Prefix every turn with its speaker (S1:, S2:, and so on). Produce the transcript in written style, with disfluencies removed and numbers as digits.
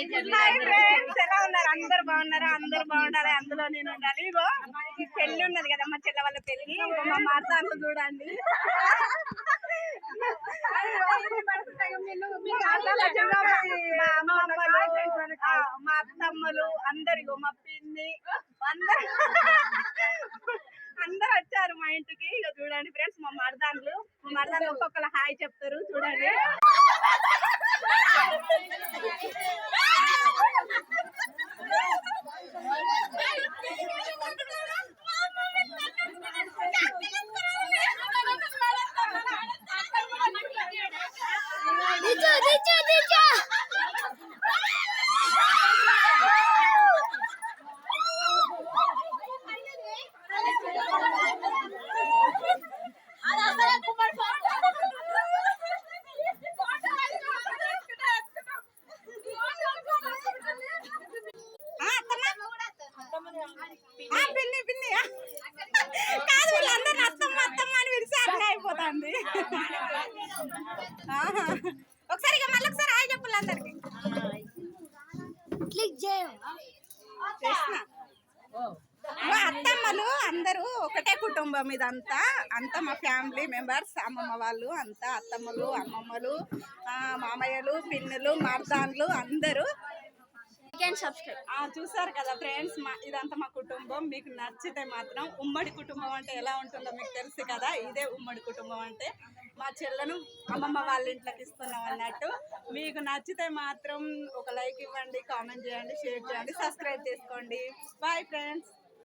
S1: ఎలా ఉన్నారు? అందరు బాగున్నారా? అందరు బాగుండాలి, అందులో నేను ఉండాలి. ఇగో ఈ పెళ్లి ఉన్నది కదా, మా చెల్ల వాళ్ళ పెళ్లి. మా మార్తాను చూడండి, మా అత్తమ్మలు అందరు, మా పిన్ని అందరు అందరు వచ్చారు మా ఇంటికి. ఇక చూడండి ఫ్రెండ్స్, మా మరదాన్లు ఒక్కొక్కరు హాయ్ చెప్తారు చూడండి. కాదు, వీళ్ళందరూ అత్తమ్మ అత్తమ్మ అని పిలిచి అయిపోతుంది. ఒకసారి ఇక మళ్ళీ ఒకసారి హాయ్ చెప్పాలి అందరికి. మా అత్తమ్మలు అందరూ ఒకటే కుటుంబం, ఇదంతా అంతా మా ఫ్యామిలీ మెంబర్స్. అమ్మమ్మ వాళ్ళు అంతా అత్తమ్మలు, అమ్మమ్మలు, మామయ్యలు, పిన్నులు, మర్దాన్లు అందరూ. చూసారు కదా ఫ్రెండ్స్, ఇదంతా మా కుటుంబం. మీకు నచ్చితే మాత్రం, ఉమ్మడి కుటుంబం అంటే ఎలా ఉంటుందో మీకు తెలుసు కదా, ఇదే ఉమ్మడి కుటుంబం అంటే. మా చెల్లను అమ్మమ్మ వాళ్ళ ఇంట్లోకి ఇస్తున్నాం అన్నట్టు. మీకు నచ్చితే మాత్రం ఒక లైక్ ఇవ్వండి, కామెంట్ చేయండి, షేర్ చేయండి, సబ్స్క్రైబ్ చేసుకోండి. Bye friends.